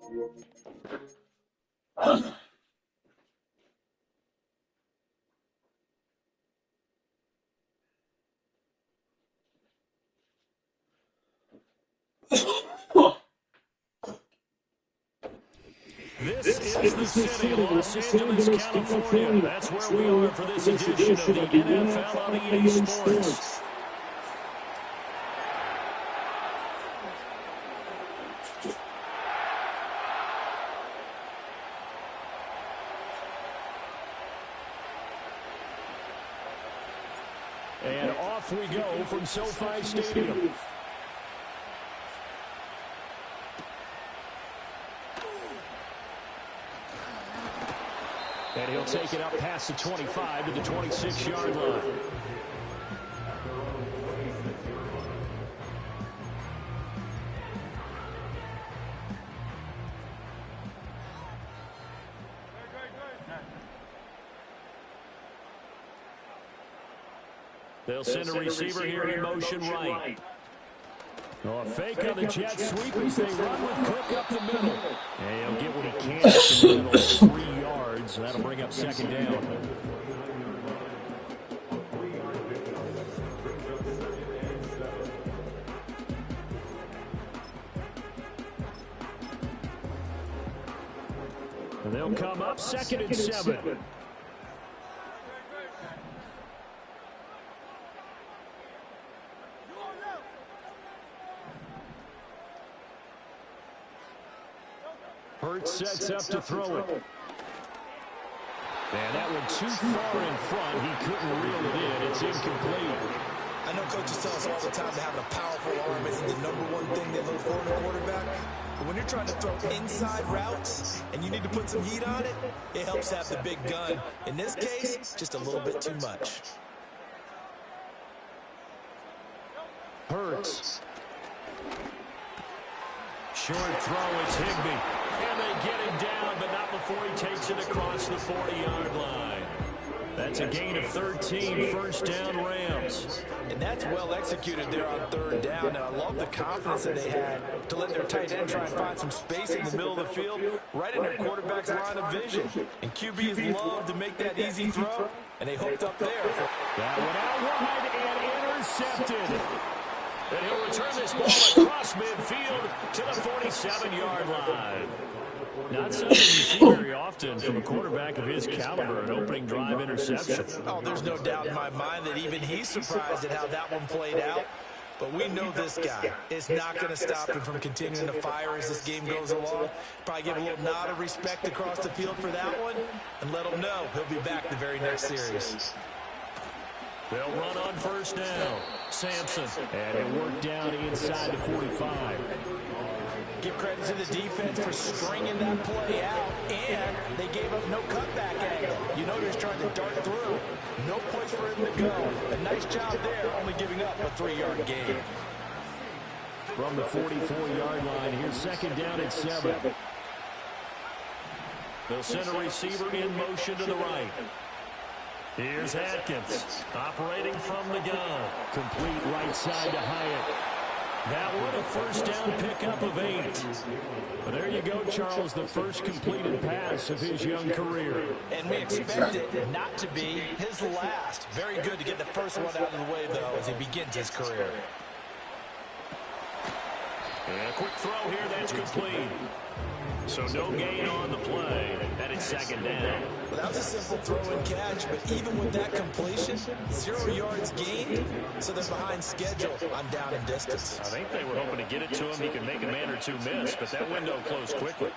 This is the city of Los Angeles, California. That's where we are for this edition of the NFL on EA Sports. And off we go from SoFi Stadium. And he'll take it up past the 25 to the 26-yard line. They'll send a receiver here in motion right. Oh, a fake on the jet sweep as they run with Cook up the middle. And he'll get what he can up the middle, 3 yards. That'll bring up second down. And they'll come up second and 7. Sets up to throw it. And that one too far in front. He couldn't reel it in. It's incomplete. I know coaches tell us all the time that having a powerful arm isn't the #1 thing they look for in a quarterback. But when you're trying to throw inside routes and you need to put some heat on it, it helps have the big gun. In this case, just a little bit too much. Hurts. Short throw, it's Higbee. And they get him down, but not before he takes it across the 40-yard line. That's a gain of 13, first down Rams. And that's well executed there on 3rd down. And I love the confidence that they had to let their tight end try and find some space in the middle of the field, right in their quarterback's line of vision. And QBs love to make that easy throw, and they hooked up there. That one out wide and intercepted. And he'll return this ball across midfield to the 47-yard line. Not something you see very often from a quarterback of his caliber, an opening drive interception. Oh, there's no doubt in my mind that even he's surprised at how that one played out. But we know this guy is not going to stop him from continuing to fire as this game goes along. Probably give a little nod of respect across the field for that one and let him know he'll be back the very next series. They'll run on first down. Sampson. And it worked down inside the 45. Give credit to the defense for stringing that play out, and they gave up no cutback angle. You know they're trying to dart through. No place for him to go. A nice job there, only giving up a 3-yard gain. From the 44-yard line, here's second down at 7. They'll send a receiver in motion to the right. Here's Atkins, operating from the gun. Complete right side to Hyatt. That one a first down pickup of 8. Well, there you go, Charles, the first completed pass of his young career. And we expect it not to be his last. Very good to get the first one out of the way, though, as he begins his career. And a quick throw here, that's complete. So no gain on the play, and it's second down. Well, that was a simple throw and catch, but even with that completion, 0 yards gained, so they're behind schedule on down and distance. I think they were hoping to get it to him. He could make a man or two miss, but that window closed quickly.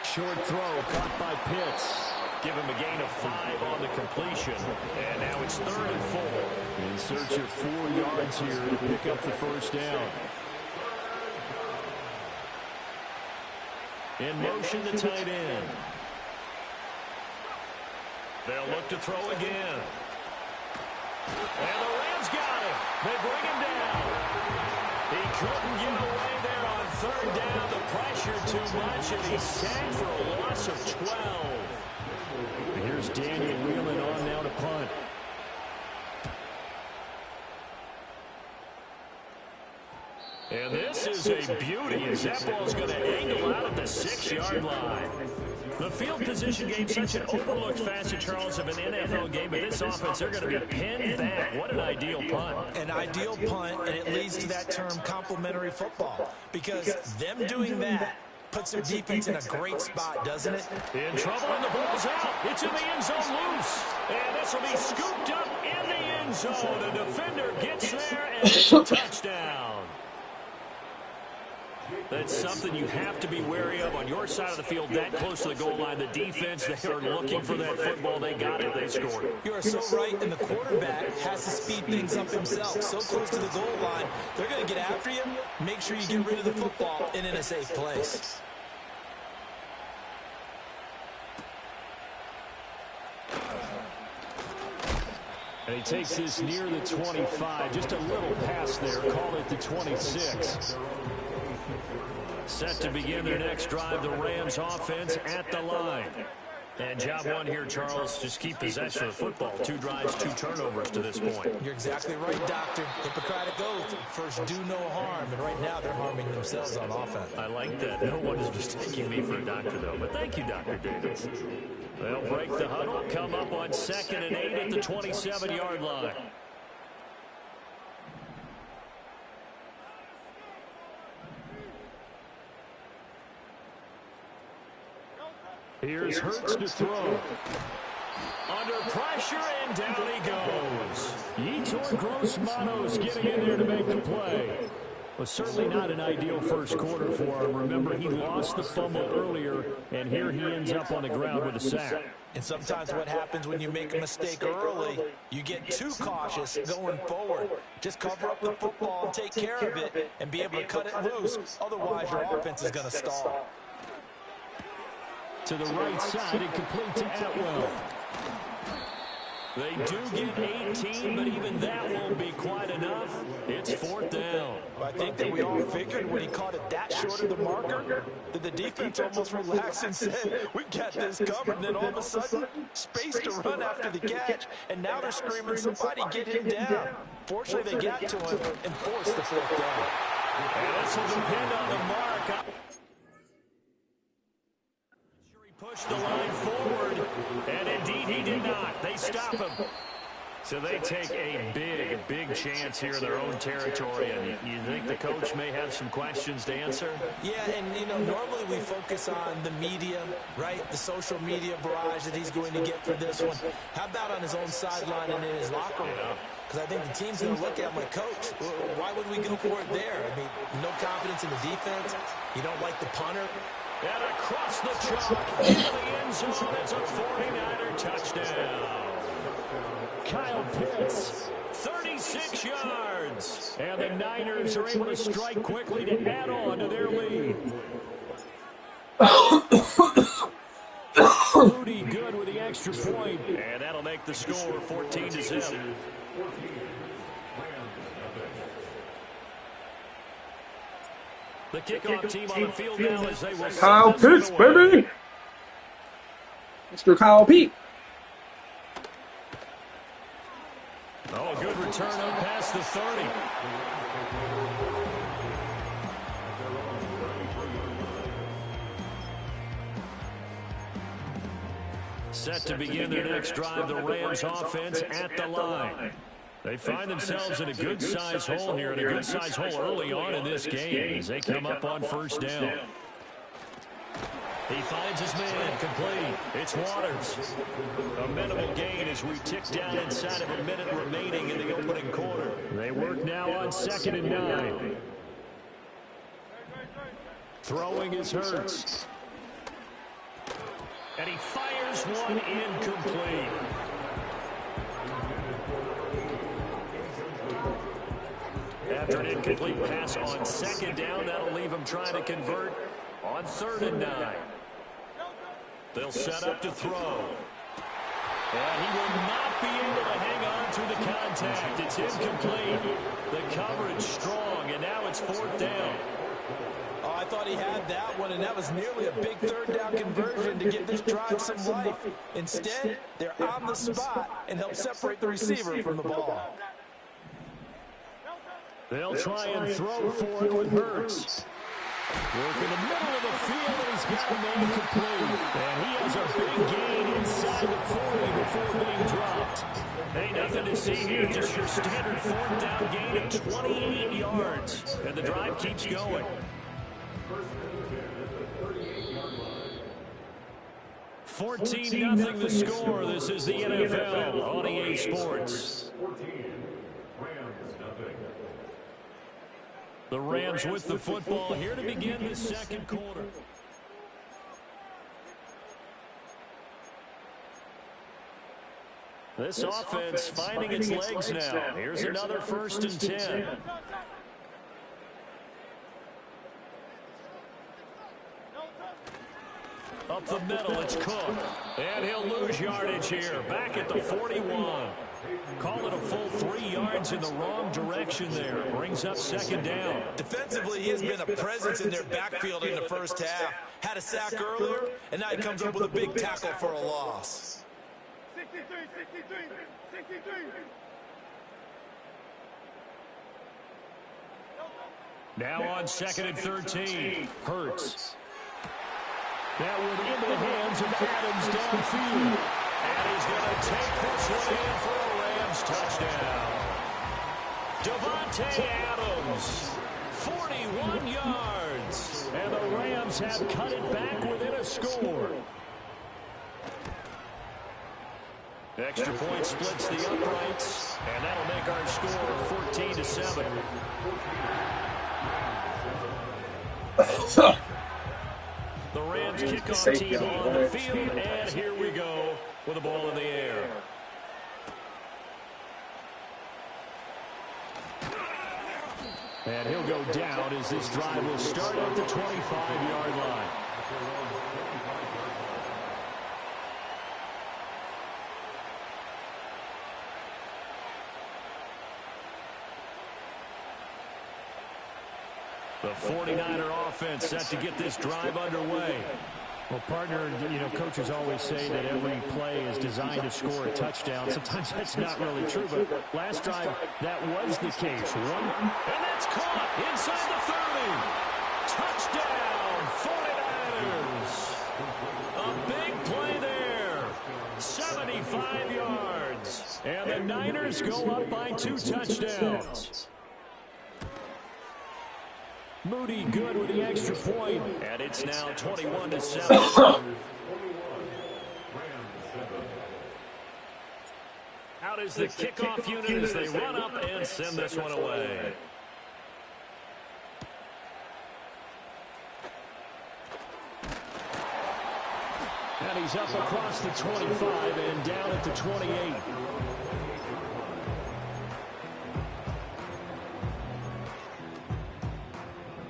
Short throw caught by Pitts. Give him a gain of 5 on the completion, and now it's 3rd and 4. In search of 4 yards here to pick up the first down. In motion, the tight end. They'll look to throw again. And the Rams got him. They bring him down. He couldn't get away there on 3rd down. The pressure too much, and he's sacked for a loss of 12. And here's Daniel Wheeling on now to punt. And this is a beauty as that ball's going to angle out at the 6-yard line. The field position game, such an overlooked facet, Charles, of an NFL game, but this offense, they're going to be pinned back. What an ideal punt. An ideal punt, and it leads to that term complementary football, because them doing that puts their defense in a great spot, doesn't it? In trouble, and the ball's out. It's in the end zone loose. And this will be scooped up in the end zone. The defender gets there, and it's a touchdown. That's something you have to be wary of on your side of the field, that close to the goal line. The defense, they are looking for that football. They got it. They scored it. You are so right, and the quarterback has to speed things up himself. So close to the goal line, they're going to get after you. Make sure you get rid of the football and in a safe place. And he takes this near the 25. Just a little pass there. Call it the 26. Set to begin their next drive, the Rams offense at the line. And job one here, Charles, just keep possession of the football. 2 drives, 2 turnovers to this point. You're exactly right, Doctor. Hippocratic oath. First, do no harm. And right now, they're harming themselves on offense. I like that. No one is mistaking me for a doctor, though. But thank you, Dr. Davis. They'll break the huddle, come up on 2nd and 8 at the 27-yard line. Here's Hurts to throw. Under pressure, and down he goes. Yetur Gross-Matos getting in there to make the play. Was certainly not an ideal first quarter for him. Remember, he lost the fumble earlier, and here he ends up on the ground with a sack. And sometimes what happens when you make a mistake early, you get too cautious going forward. Just cover up the football and take care of it and be able to cut it loose. Otherwise, your offense is going to stall. To the right side and complete to Atwell. They do get 18, but even that won't be quite enough. It's 4th down. I think that we all figured when he caught it that short of the marker that the defense almost relaxed and said, we got this covered. And then all of a sudden, space to run after the catch. And now they're screaming, somebody get him down. Fortunately, they got to him and forced the 4th down. And this will depend on the mark. Push the line forward, and indeed he did not. They stop him. So they take a big chance here in their own territory, and you think the coach may have some questions to answer? Yeah, and, you know, normally we focus on the media, right, the social media barrage that he's going to get for this one. How about on his own sideline and in his locker room? Because I think the team's going to look at him like, Coach, why would we go for it there? I mean, no confidence in the defense. You don't like the punter. And across the chalk, into the end zone, it's a 49er touchdown. Kyle Pitts, 36 yards. And the Niners are able to strike quickly to add on to their lead. Moody good with the extra point, and that'll make the score 14-0. The kickoff team on the field now as they will Kyle Pitts, baby! Mr. Kyle Pete. Oh, a good return up past the 30. Set to begin their next drive, the Rams offense at the line. They find themselves in a good-sized hole here, and a good-sized hole early on in this game as they come up on 1st down. He finds his man, complete. It's Waters. A minimal gain as we tick down inside of a minute remaining in the opening quarter. They work now on 2nd and 9. Throwing is Hurts. And he fires one incomplete. After an incomplete pass on 2nd down, that'll leave him trying to convert on 3rd and 9. They'll set up to throw. And he will not be able to hang on to the contact. It's incomplete. The coverage strong, and now it's 4th down. Oh, I thought he had that one, and that was nearly a big 3rd down conversion to give this drive some life. Instead, they're on the spot and help separate the receiver from the ball. They'll try and throw for it with Hurts. Work in the middle of the field, and he's got a man complete. And he has a big gain inside the 40 before being dropped. Hey, nothing to see here, just your standard fourth down gain of 28 yards. And the drive keeps going. 14-0 the score. This is the NFL on EA Sports. The Rams with the football here to begin the second quarter. This offense finding its legs now. Here's another 1st and 10. Up the middle, it's Cook. And he'll lose yardage here. Back at the 41. Call it a full 3 yards in the wrong direction there. Brings up 2nd down. Defensively, he has been a presence in their backfield in the first half. Had a sack earlier, and now he comes up with a big tackle for a loss. 63. Now on 2nd and 13. Hurts. That one into the hands of Adams downfield. And he's going to take this one in for a Rams touchdown. Devontae Adams, 41 yards. And the Rams have cut it back within a score. Extra point splits the uprights. And that'll make our score 14-7. The Rams kickoff team on the field, and here we go with the ball in the air. And he'll go down as this drive will start at the 25-yard line. The 49er offense set to get this drive underway. Well, partner, you know, coaches always say that every play is designed to score a touchdown. Sometimes that's not really true, but last drive, that was the case. And that's caught inside the 30. Touchdown, 49ers. A big play there. 75 yards. And the Niners go up by 2 touchdowns. Moody good with the extra point, and it's now 21-7. Out is the kickoff unit as they run up and send this one away. And he's up across the 25 and down at the 28.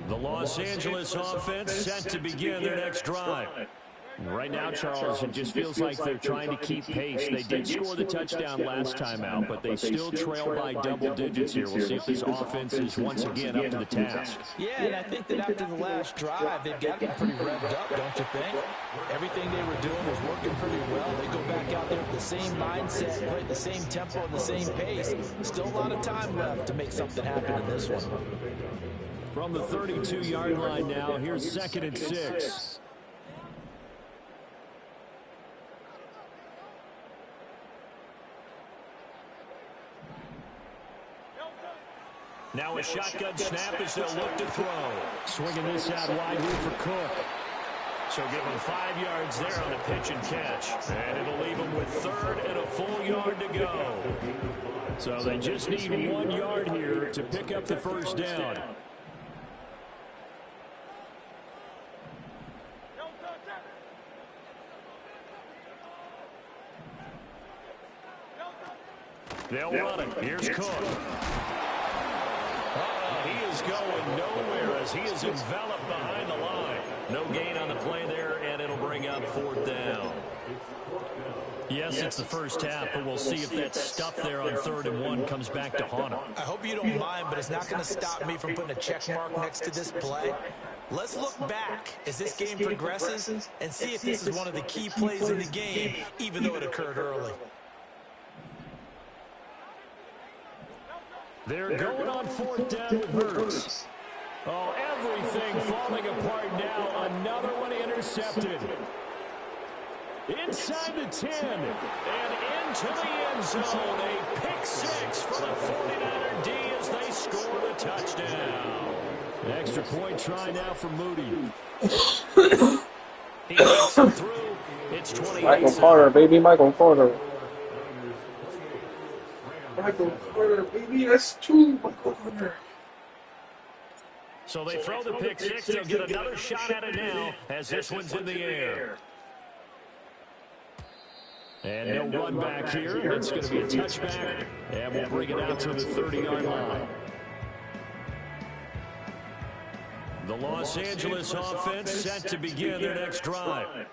The Los Angeles offense set to begin their next drive. Right now, Charles, it just feels like they're trying to keep pace. They did score the touchdown last time out, but they still trail by double digits here. We'll see if this offense is once again up to the task. Yeah, and I think that after the last drive, they've got to be pretty revved up, don't you think? Everything they were doing was working pretty well. They go back out there with the same mindset, play at the same tempo and the same pace. Still a lot of time left to make something happen in this one. From the 32-yard line now, here's 2nd and 6. Now a shotgun snap as they'll look to throw. Swinging this out wide here for Cook. So give him 5 yards there on the pitch and catch. And it'll leave him with 3rd and a full yard to go. So they just need 1 yard here to pick up the first down. They'll run it. Here's Cook. He is going nowhere as he is enveloped behind the line. No gain on the play there, and it'll bring up 4th down. Yes, it's the first half, but we'll see if that stuff there on 3rd and 1 comes back to haunt him. I hope you don't mind, but it's not going to stop me from putting a check mark next to this play. Let's look back as this game progresses and see if this is one of the key plays in the game, even though it occurred early. They're going on 4th down with Hurts. Oh, everything falling apart now. Another one intercepted. Inside the 10 and into the end zone. A pick 6 for the 49er D as they score the touchdown. Extra point try now for Moody. He makes it through. It's 28. Michael Carter, baby, Michael Carter. Michael Carter, baby, that's 2 Michael Carter. So they throw the pick 6. They'll get another shot at it now as this one's in the air. And no run back here. It's going to be a touchback. And we'll bring it out to the 30-yard line. The Los Angeles offense set to begin their next drive.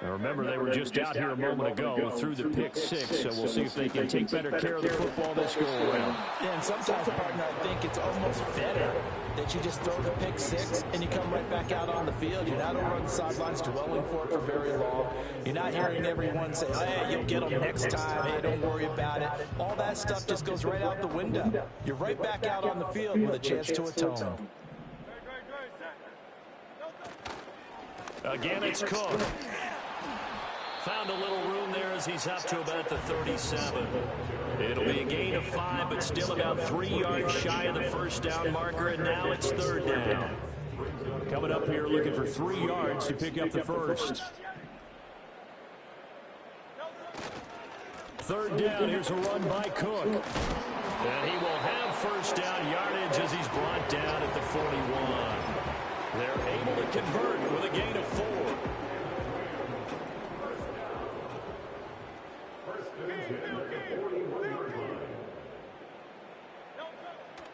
Now remember, they were just out here a moment ago through the pick 6, so we'll see if they can take better care of the football this go around. Yeah, and sometimes, partner, I think it's almost better that you just throw the pick 6 and you come right back out on the field. You're not over on the sidelines dwelling for it for very long. You're not hearing everyone say, hey, you'll get them next time. Hey, don't worry about it. All that stuff just goes right out the window. You're right back out on the field with a chance to atone. Again, it's Cook. Found a little room there as he's up to about the 37. It'll be a gain of 5, but still about 3 yards shy of the first down marker, and now it's 3rd down. Coming up here looking for 3 yards to pick up the first. 3rd down, here's a run by Cook. And he will have first down yardage as he's brought down at the 41. They're able to convert with a gain of 4.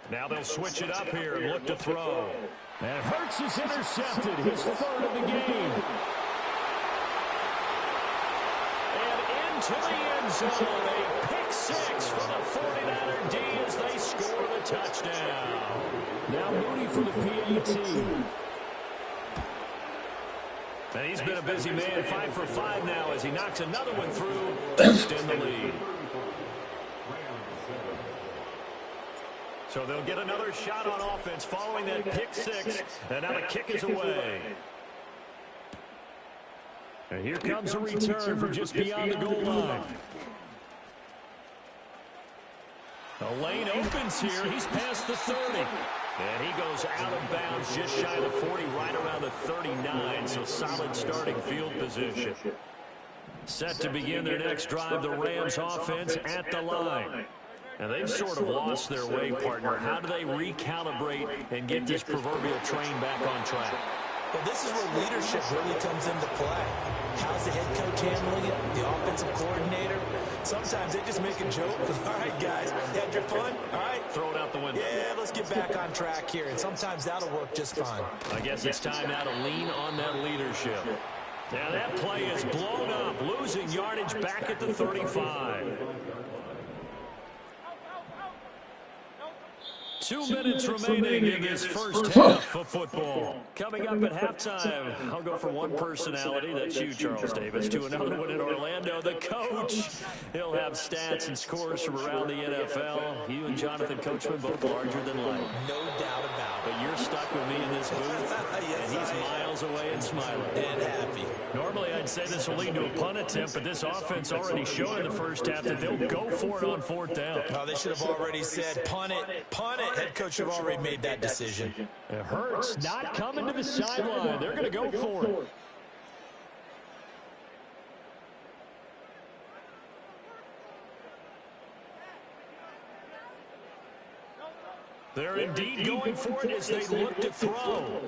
Now they'll switch it up here and look to throw. And Hurts is intercepted, his 3rd of the game. And into the end zone, a pick 6 for the 49er D as they score the touchdown. Now Moody for the PAT. And he's been a busy man, 5 for 5 now as he knocks another one through to extend the lead. So they'll get another shot on offense following that pick 6, and now the kick is away. And here comes a return from just beyond the goal line. The lane opens here. He's past the 30. And he goes out of bounds just shy of the 40, right around the 39. So solid starting field position. Set to begin their next drive, the Rams offense at the line. And they've sort of lost their way, partner. How do they recalibrate and get this proverbial train back on track? Well, this is where leadership really comes into play. How's the head coach handling it? The offensive coordinator? Sometimes they just make a joke. All right, guys, had your fun? All right. Throw it out the window. Yeah, let's get back on track here. And sometimes that'll work just fine. I guess it's time now to lean on that leadership. Now that play is blown up, losing yardage back at the 35. 2 minutes remaining in this first half of football. Coming up at halftime, I'll go from one personality, that's you, Charles Davis, to another one in Orlando, the coach. He'll have stats and scores from around the NFL. You and Jonathan Coachman both larger than life. No doubt about it. But you're stuck with me in this booth, yes, and he's miles away and smiling. And happy. Normally, I'd say this will lead to a punt attempt, but this offense already showed in the first half that they'll go for it on 4th down. Oh, they should have already said, punt it, punt it. Head coach have already made that decision. It hurts not coming to the sideline. They're going to go for it. They're indeed going for it as they look to throw.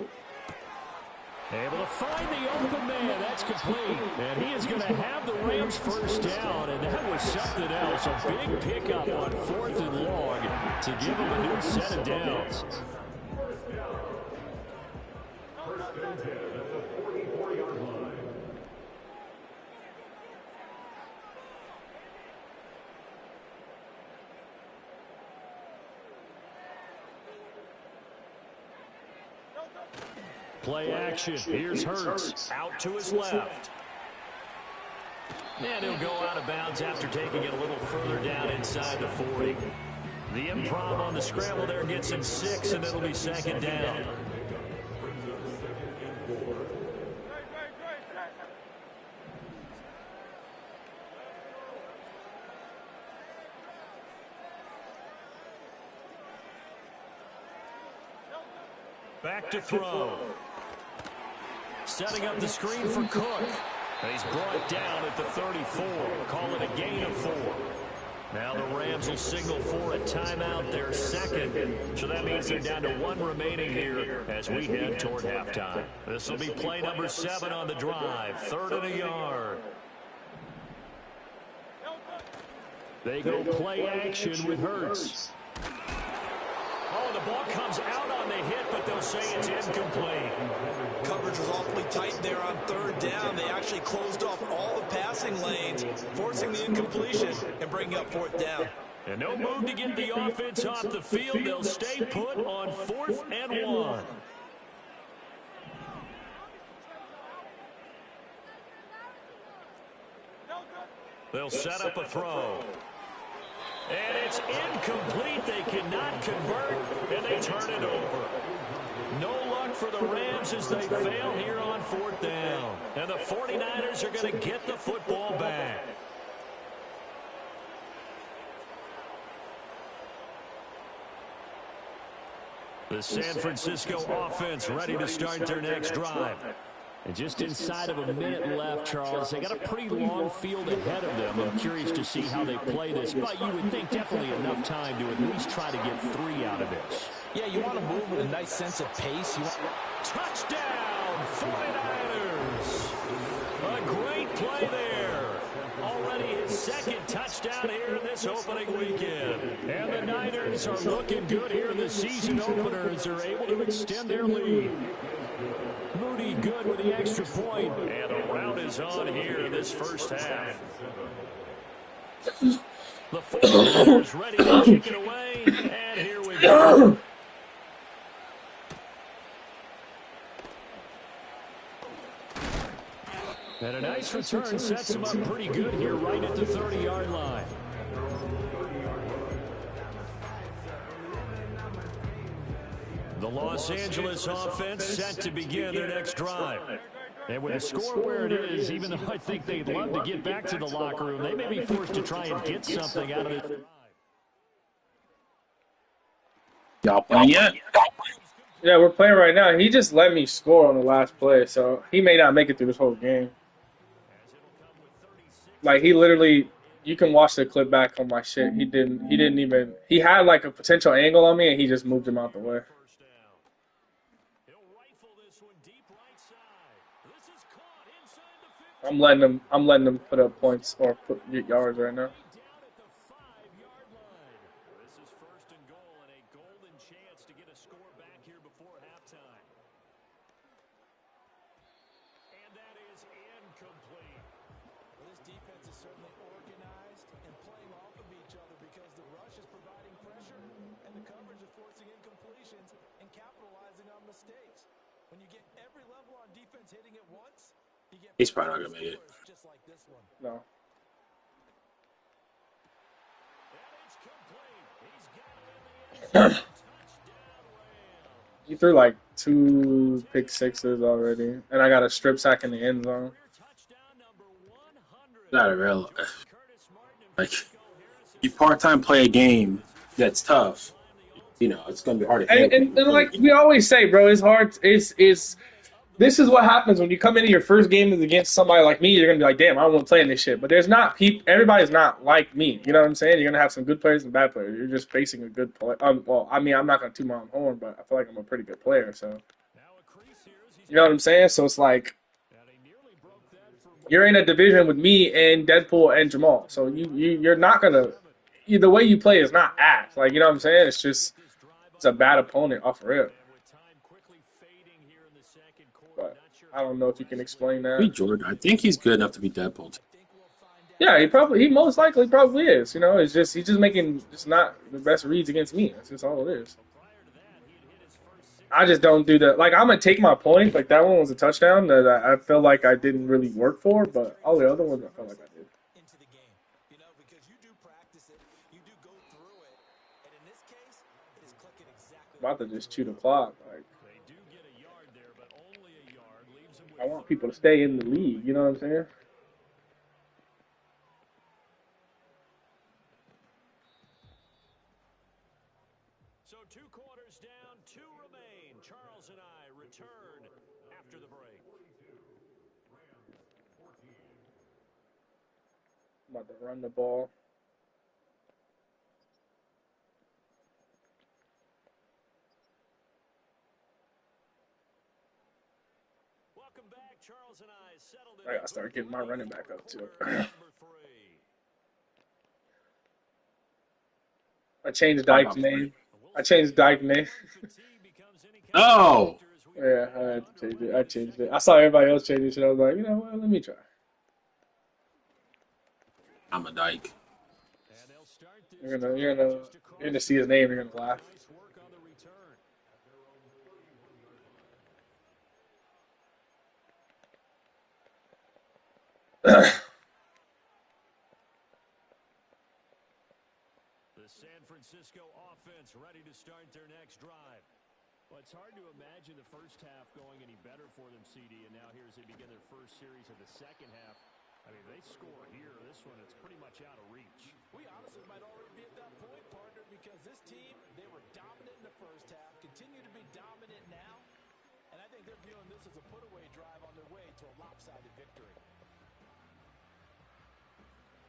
Able to find the open man. That's complete. And he is going to have the Rams first down. And that was something else. A big pickup on 4th and long to give them a new set of downs. Play action. Here's Hurts. Out to his left. And he'll go out of bounds after taking it a little further down inside the 40. The improv on the scramble there gets him 6, and it'll be second down. Back to throw. Setting up the screen for Cook. And he's brought down at the 34. Call it a gain of 4. Now the Rams will signal for a timeout, their second. So that means they're down to 1 remaining here as we head toward halftime. This will be play number 7 on the drive. 3rd and a yard. They go play action with Hurts. Oh, the ball comes out on the hit, but they'll say it's incomplete. Coverage was awfully tight there on 3rd down. They actually closed off all the passing lanes, forcing the incompletion and bringing up 4th down. And no move to get the offense off the field. They'll stay put on 4th and 1. They'll set up a throw. And it's incomplete. They cannot convert, and they turn it over. No luck for the Rams as they fail here on 4th down. And the 49ers are going to get the football back. The San Francisco offense ready to start their next drive. And just inside of a minute left, Charles. They got a pretty long field ahead of them. I'm curious to see how they play this, but you would think definitely enough time to at least try to get 3 out of this. Yeah, you want to move with a nice sense of pace. Touchdown, 49ers. A great play there. Already his 2nd touchdown here in this opening weekend. And the Niners are looking good here in the season opener as they're able to extend their lead. Moody good with the extra point. And the rout is on here in this first half. The 49ers ready to kick it away. And here we go. And a nice return sets him up pretty good here right at the 30-yard line. The Los Angeles offense set to begin their next drive. And with the score where it is, even though I think they'd love to get back to the locker room, they may be forced to try and get something out of it. Y'all playing yet? Yeah, we're playing right now. He just let me score on the last play, so he may not make it through this whole game. Like, he literally, you can watch the clip back on my shit. He didn't even, he had like a potential angle on me and he just moved him out the way. I'm letting them put up points or put yards right now. He's probably not gonna make it. No. He threw like 2 pick sixes already, and I got a strip sack in the end zone. Not a real. Like, you part-time play a game that's tough. You know, it's gonna be hard to handle. And like we always say, bro, it's hard. This is what happens when you come into your first game against somebody like me. You're gonna be like, damn, I don't want to play in this shit. But there's not people. Everybody's not like me. You know what I'm saying? You're gonna have some good players and bad players. You're just facing a good player. Well, I mean, I'm not gonna toot my own horn, but I feel like I'm a pretty good player. So, you know what I'm saying? So it's like you're in a division with me and Deadpool and Jamal. So you're not gonna. The way you play is not ass. Like, you know what I'm saying? It's a bad opponent off the rip. But I don't know if you can explain that. Hey, Jordan, I think he's good enough to be Deadpool. Yeah, he most likely probably is. You know, he's just making not the best reads against me. That's just all it is. I just don't do that. Like, I'm gonna take my point. Like, that one was a touchdown that I feel like I didn't really work for, but all the other ones I felt like I did. About to just chew the clock. Like, They do get a yard there, but only a yard leaves them I with want 3rd people to and stay in the 8. league. You know what I'm saying? So 2 quarters down, 2 remain. Charles and I return after the break. I'm about to run the ball. Welcome back. Charles and I settled in I the gotta start booth getting my ready running back for up too. quarter number 3. I changed I Dyke's got played. name. We'll I see changed Dyke's name. if run fatigue becomes any kind of Oh, factor as we Yeah, get I had to change it. underway I in the changed it. second I saw half. everybody else change it, and I was like, you know what? Let me try. I'm a dyke. And they'll start this You're gonna, drive just you're across gonna the see his name. You're gonna laugh. nice work on the return. The San Francisco offense ready to start their next drive. Well, it's hard to imagine the first half going any better for them, CD, and now here as they begin their first series of the second half. I mean, they score here. This one, it's pretty much out of reach. We honestly might already be at that point, partner, because this team, they were dominant in the first half, continue to be dominant now, and I think they're viewing this as a put-away drive on their way to a lopsided victory.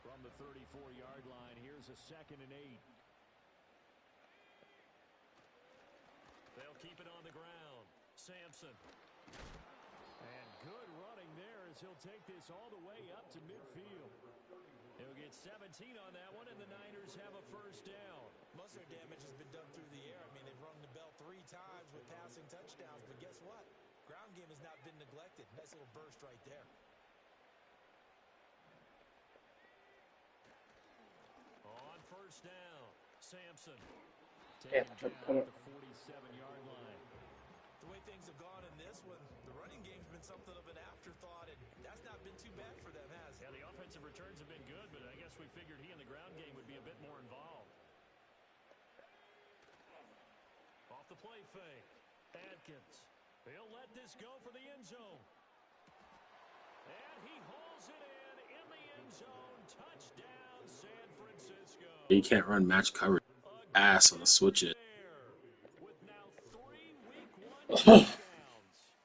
From the 34-yard line, here's a 2nd and 8. They'll keep it on the ground. Sampson. And good running there as he'll take this all the way up to midfield. He'll get 17 on that one, and the Niners have a first down. Most of their damage has been done through the air. I mean, they've rung the bell 3 times with passing touchdowns, but guess what? Ground game has not been neglected. Nice little burst right there. On first down, Sampson. Yeah, Taken down hold at up. the 47-yard line. The way things have gone in this one, the running game's been something of an afterthought, and that's not been too bad for them, has it? Yeah, the offensive returns have been good, but I guess we figured he in the ground game would be a bit more involved. Off the play fake. Adkins. He'll let this go for the end zone. And he hauls it in the end zone. Touchdown, San Francisco. You can't run match coverage. Ass on the switches. With now 3 week 1 touchdowns.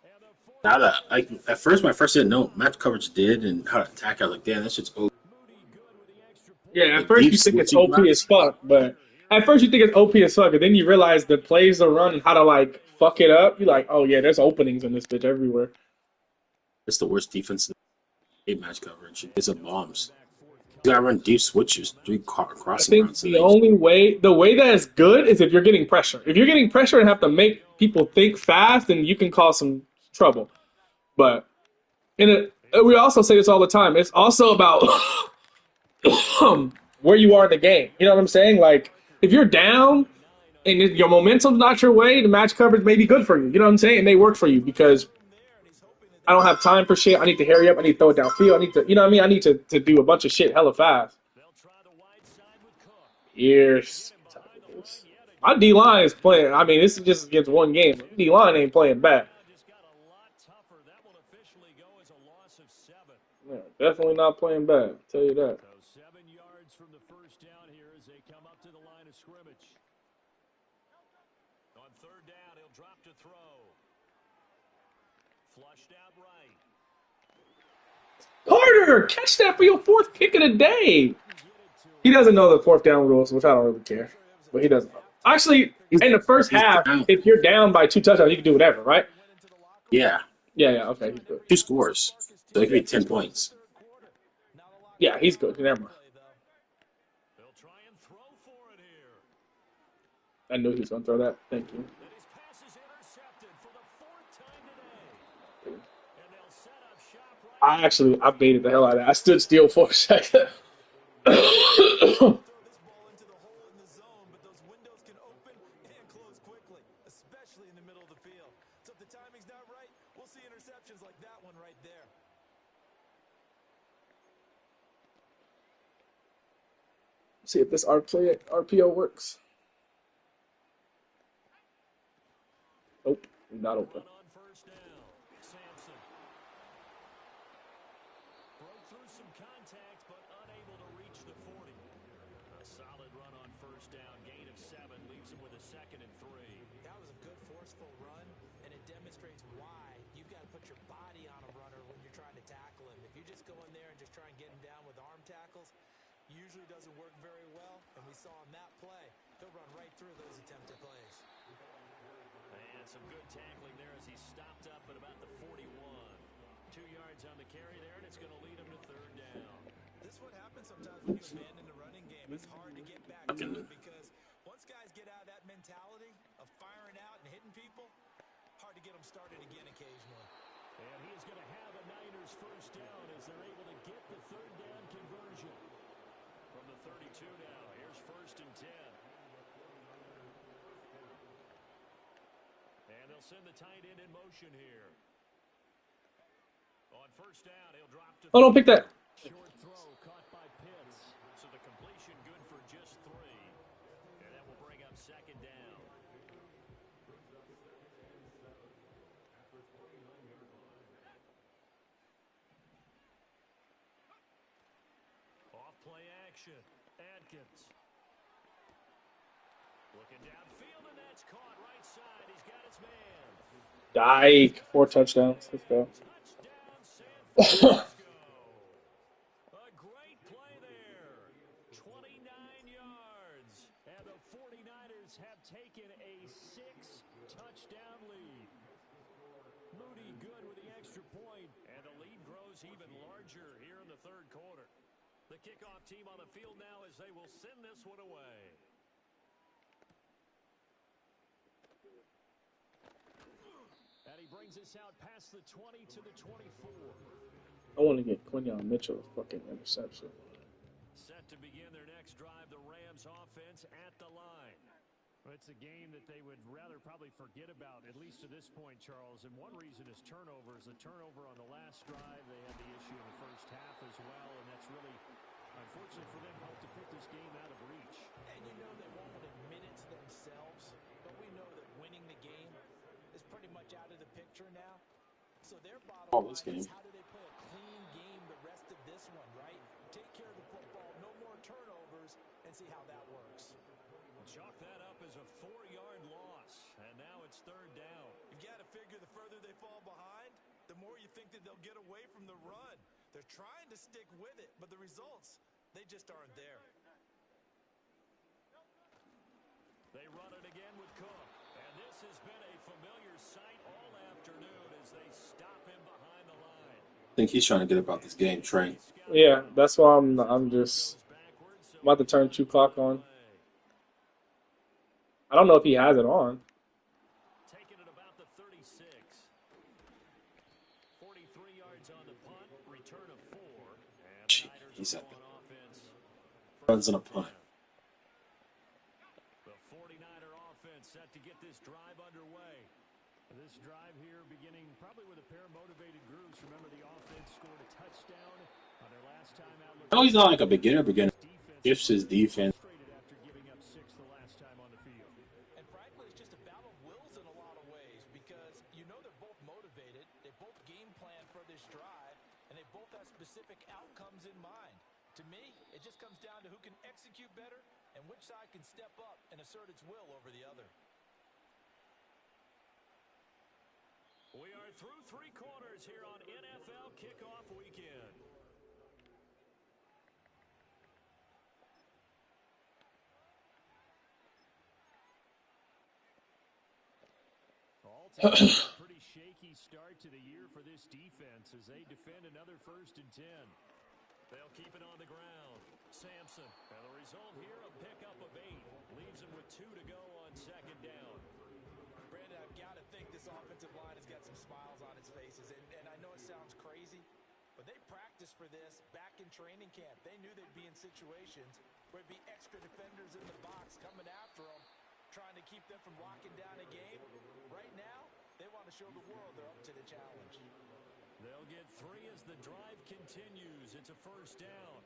And the Now that, 49ers like, at first, when I first didn't know match coverage did and how to attack, I was like, damn, that shit's over. Moody good with the extra point. Yeah, at Like, first deep you think it's switching OP routes. as fuck, but at first you think it's OP as fuck, and then you realize the plays are run and how to like fuck it up. You're like, oh yeah, there's openings in this bitch everywhere. It's the worst defense in match coverage. It's a bombs. You gotta run deep switches, 3 I crossing think routes. the only way, the way that is good is if you're getting pressure. If you're getting pressure and have to make people think fast, then you can cause some trouble. But we also say this all the time. It's also about where you are in the game. You know what I'm saying? Like if you're down and your momentum's not your way, the match coverage may be good for you. You know what I'm saying? And they work for you because I don't have time for shit. I need to hurry up. I need to throw it downfield. I need to, you know what I mean? I need to do a bunch of shit hella fast. They'll try the wide side with Cook. Years. My D line is playing. I mean, this is just against one game. D line ain't playing bad. Just got a lot tougher. That will officially go as a loss of 7. Yeah, definitely not playing bad. I'll tell you that. So 7 yards from the first down here as they come up to the line of scrimmage. On 3rd down, he'll drop to throw. Flushed out right. Carter, catch that for your 4th pick of the day. He doesn't know the 4th down rules, which I don't really care. But he doesn't know. Actually, in the first half, down. if you're down by 2 touchdowns, you can do whatever, right? Yeah, Yeah, okay, he's good. 2 scores. So it could be 10 points. Yeah, he's good. Never mind. They'll try and throw for it here. I knew he was going to throw that. Thank you. And his pass is intercepted for the 4th time today. And they'll set up shop right. I baited the hell out of that. I stood still for a second. Throw this ball into the hole in the zone, but those windows can open and close quickly, especially in the middle of the field. So if the timing's not right, we'll see interceptions like that one right there. See if this RPO works. Nope, not open. Run on first down. Sampson broke through some contact, but unable to reach the 40. A solid run on first down. Gain of 7 leaves him with a 2nd and 3. That was a good, forceful run, and it demonstrates why you've got to put your body on a runner when you're trying to tackle him. If you just go in there and just try and get him down with arm tackles, usually doesn't work very well, and we saw on that play, he'll run right through those attempted plays. And some good tackling there as he stopped up at about the 41. 2 yards on the carry there, and it's going to lead him to 3rd down. This is what happens sometimes when you abandon the running game. It's hard to get back to it because once guys get out of that mentality of firing out and hitting people, hard to get them started again occasionally. And he is going to have a Niners first down as they're able to get the 3rd down conversion. From the 32 now, here's 1st and 10. And they'll send the tight end in motion here. On first down, he'll drop to... Oh, don't pick that. Short throw caught by Pitts. So the completion good for just 3. And that will bring up 2nd down. Off play action. Adkins. Looking downfield, and that's caught right side. He's got his man. Yike. 4 touchdowns. Let's go. Touchdown, San Francisco. A great play there. 29 yards. And the 49ers have taken a 6-touchdown lead. Moody good with the extra point, and the lead grows even larger here in the 3rd quarter. The kickoff team on the field now as they will send this one away. And he brings us out past the 20 to the 24. I want to get Quinyon Mitchell's fucking interception. Set to begin their next drive, the Rams offense at the line. Well, it's a game that they would rather probably forget about, at least to this point, Charles. And one reason is turnovers. The turnover on the last drive, they had the issue in the first half as well, and that's really, unfortunately for them, helped to put this game out of reach. And you know they won't admit it to themselves, but we know that winning the game is pretty much out of the picture now. So their bottom line is how do they play a clean game the rest of this one, right? Take care of the football, no more turnovers, and see how that works. Chalk that up as a 4-yard loss, and now it's 3rd down. You've got to figure the further they fall behind, the more you think that they'll get away from the run. They're trying to stick with it, but the results, they just aren't there. They run it again with Cook, and this has been a familiar sight all afternoon as they stop him behind the line. I think he's trying to get about this game, Trey. Yeah, that's why I'm just about to turn 2 clock on. I don't know if he has it on. Taking it about the 36. 43 yards on the punt, return of 4. And the Niners He's are at on offense. runs on a punt. The 49er offense set to get this drive underway. This drive here beginning probably with a pair of motivated groups. Remember, the offense scored a touchdown on their last time out. I know he's not like a beginner. Gifts his defense. After giving up 6 the last time on the field. And frankly, it's just a battle of wills in a lot of ways because you know they're both motivated, they both game plan for this drive, and they both have specific outcomes in mind. To me, it just comes down to who can execute better and which side can step up and assert its will over the other. We are through 3 quarters here on NFL Kickoff Weekend. A pretty shaky start to the year for this defense as they defend another 1st and 10. They'll keep it on the ground. Sampson. And the result here, a pickup of 8. Leaves him with 2 to go on 2nd down. Brandon, I've got to think this offensive line has got some smiles on its faces. And I know it sounds crazy, but they practiced for this back in training camp. They knew they'd be in situations where it'd be extra defenders in the box coming after them, trying to keep them from locking down a game. Right now, they want to show the world they're up to the challenge. They'll get 3 as the drive continues. It's a 1st down.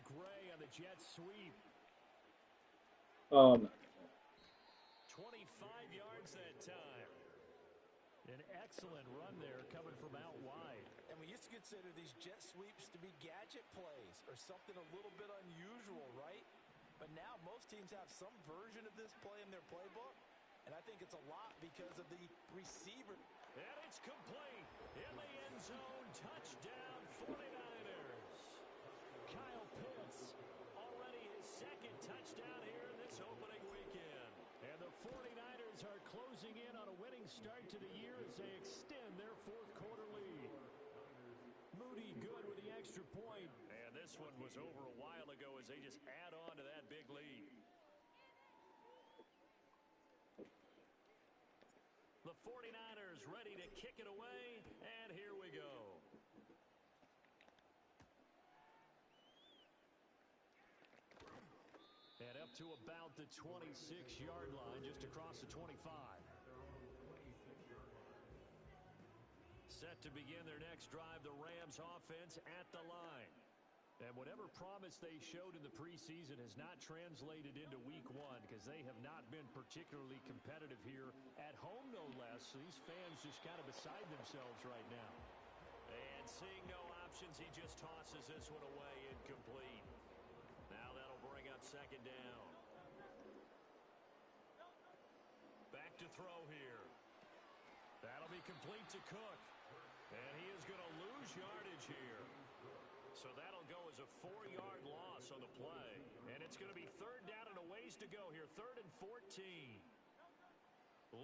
Gray on the jet sweep. 25 yards that time. An excellent run there coming from out wide. And we used to consider these jet sweeps to be gadget plays or something a little bit unusual, right? But now most teams have some version of this play in their playbook. And I think it's a lot because of the receiver. And it's complete. In the end zone. Touchdown 49ers. Kyle Pitts already his second touchdown here in this opening weekend. And the 49ers are closing in on a winning start to the year as they extend their fourth quarter lead. Moody good with the extra point. And this one was over a while ago as they just add on to that big lead. The 49ers ready to kick it away, and here we go. And up to about the 26-yard line, just across the 25. Set to begin their next drive, the Rams offense at the line. And whatever promise they showed in the preseason has not translated into week one because they have not been particularly competitive here at home, no less. So these fans just kind of beside themselves right now. And seeing no options, he just tosses this one away incomplete. Now that'll bring up second down. Back to throw here. That'll be complete to Cook. And he is going to lose yardage here. So that'll go as a 4-yard loss on the play. And it's going to be third down and a ways to go here. 3rd and 14.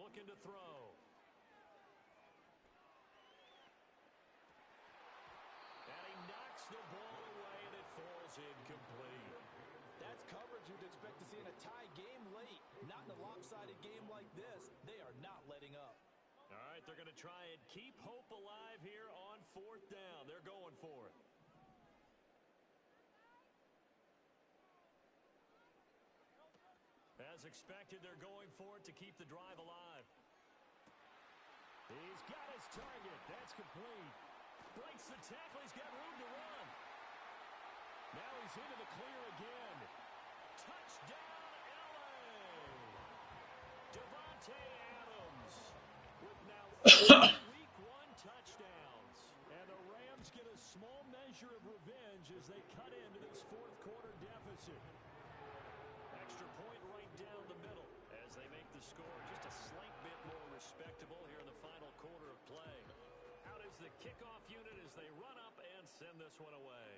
Looking to throw. And he knocks the ball away and it falls incomplete. That's coverage you'd expect to see in a tie game late. Not in a lopsided game like this. They are not letting up. All right, they're going to try and keep hope alive here on 4th down. They're going for it. As expected, they're going for it to keep the drive alive. He's got his target. That's complete. Breaks the tackle. He's got room to run. Now he's into the clear again. Touchdown, L.A. Devontae Adams with now 4 week one touchdowns. And the Rams get a small measure of revenge as they cut into this fourth quarter deficit. Extra point right down the middle as they make the score just a slight bit more respectable here in the final quarter of play. Out is the kickoff unit as they run up and send this one away.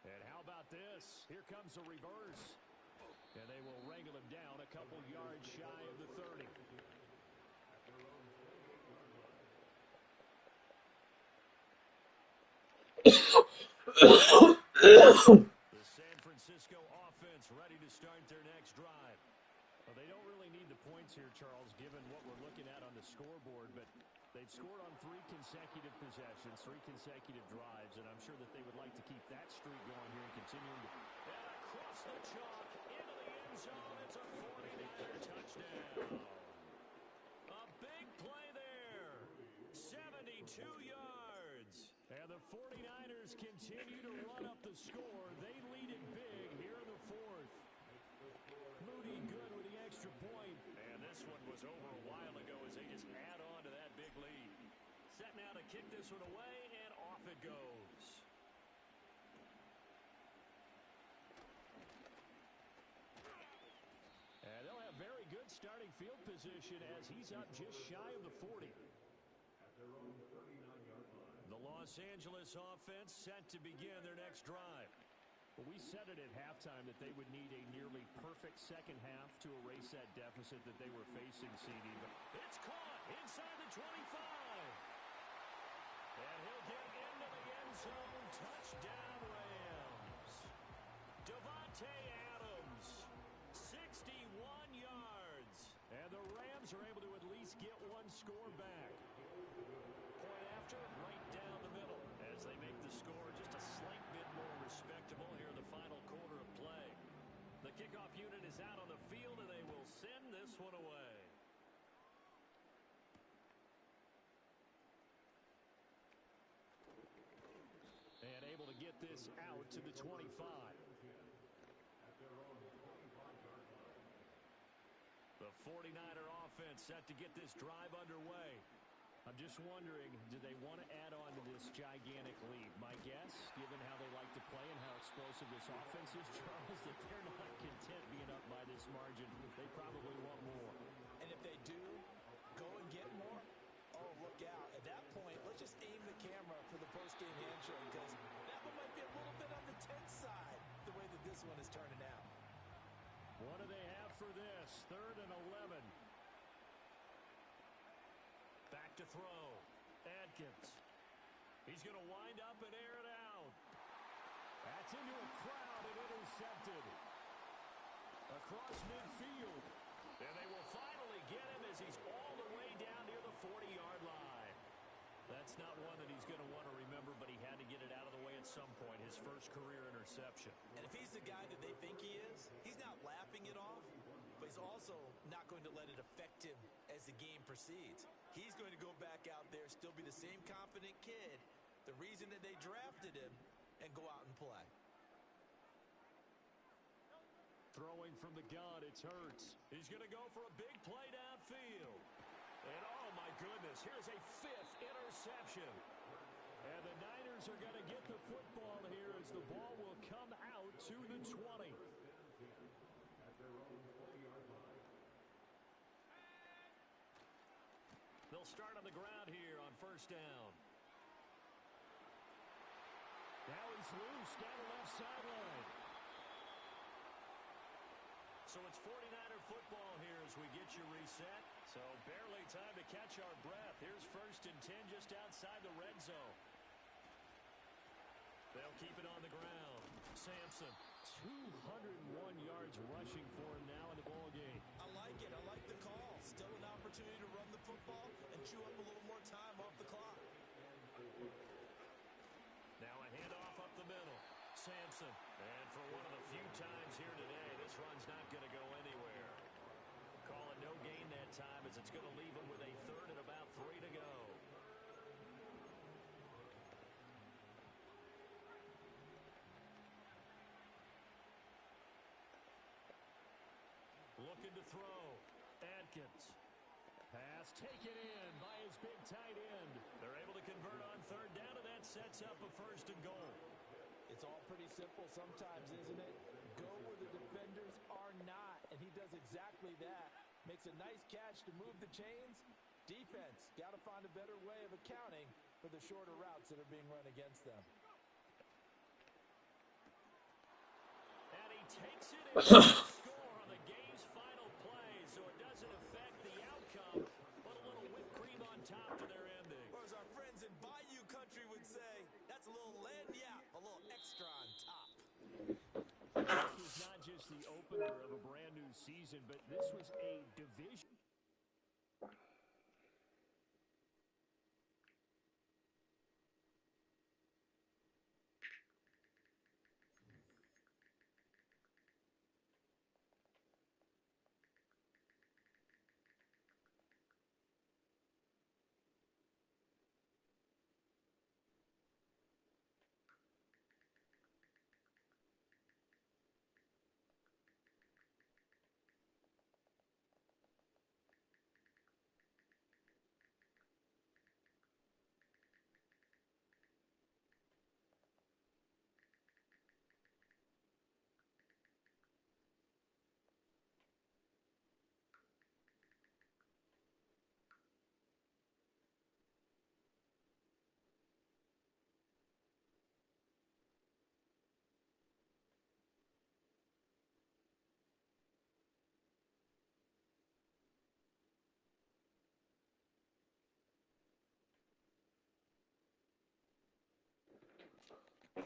And how about this? Here comes the reverse. And they will wrangle him down a couple yards shy of the 30. The San Francisco offense ready to start their next drive. Well, they don't really need the points here, Charles, given what we're looking at on the scoreboard, but they've scored on 3 consecutive possessions, 3 consecutive drives, and I'm sure that they would like to keep that streak going here and continuing to... And across the chalk, into the end zone, it's a 49er touchdown. A big play there, 72 yards. And the 49ers continue to run up the score. They lead it big here in the 4th. Moody good with the extra point. And this one was over a while ago as they just add on to that big lead. Set now to kick this one away, and off it goes. And they'll have very good starting field position as he's up just shy of the 40. The Los Angeles offense set to begin their next drive. Well, we said it at halftime that they would need a nearly perfect second half to erase that deficit that they were facing, CD. But it's caught inside the 25. And he'll get into the end zone. Touchdown, Rams. Devontae Adams, 61 yards. And the Rams are able to at least get one score back. Point after, right down the middle as they make the score just a slight bit more respectable here in the final quarter of play. The kickoff unit is out on the field, and they will send this one away. this out to the 25. The 49er offense set to get this drive underway. I'm just wondering, do they want to add on to this gigantic lead? My guess, given how they like to play and how explosive this offense is, Charles, that they're not content being up by this margin. They probably want more. And if they do go and get more, oh, look out. At that point, let's just aim the camera for the post-game handshake, because that one might be a little bit on the tense side, the way that this one is turning out. What do they have for this? 3rd and 11. Back to throw. Adkins. He's going to wind up and air it out. That's into a crowd and intercepted. Across midfield. And they will finally get him as he's all the way down near the 40-yard line. That's not one that he's going to want to remember, but he had to get it out of the way at some point. His first career interception. And if he's the guy that they think he is, he's not laughing it off, but he's also not going to let it affect him as the game proceeds. He's going to go back out there, still be the same confident kid, the reason that they drafted him, and go out and play. Throwing from the gun, it's Hurts. He's going to go for a big play downfield. And oh my goodness, here's a 5th interception. And the Niners are going to get the football here as the ball will come out to the 20. They'll start on the ground here on 1st down. Now he's loose down the left sideline. So it's 49er football here as we get you reset. So barely time to catch our breath. Here's 1st and 10 just outside the red zone. They'll keep it on the ground. Sampson, 201 yards rushing for him now in the ballgame. I like it. I like the call. Still an opportunity to run the football and chew up a little more time off the clock. Now a handoff up the middle. Sampson. And for one of the few times here today, this run's not going to go anywhere. Call it no gain that time as it's going to leave him with a 3rd and about 3 to go. Looking to throw. Adkins. Pass taken in by his big tight end. They're able to convert on 3rd down, and that sets up a 1st and goal. It's all pretty simple sometimes, isn't it? Go where the defenders are not, and he does exactly that. Makes a nice catch to move the chains. Defense, got to find a better way of accounting for the shorter routes that are being run against them. And he takes it in to score on the game's final play, so it doesn't affect the outcome, but a little whipped cream on top to their ending. Or as our friends in Bayou Country would say, that's a little lagniappe, a little extra on top. This was not just the opener of a brand new season, but this was a division.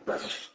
That's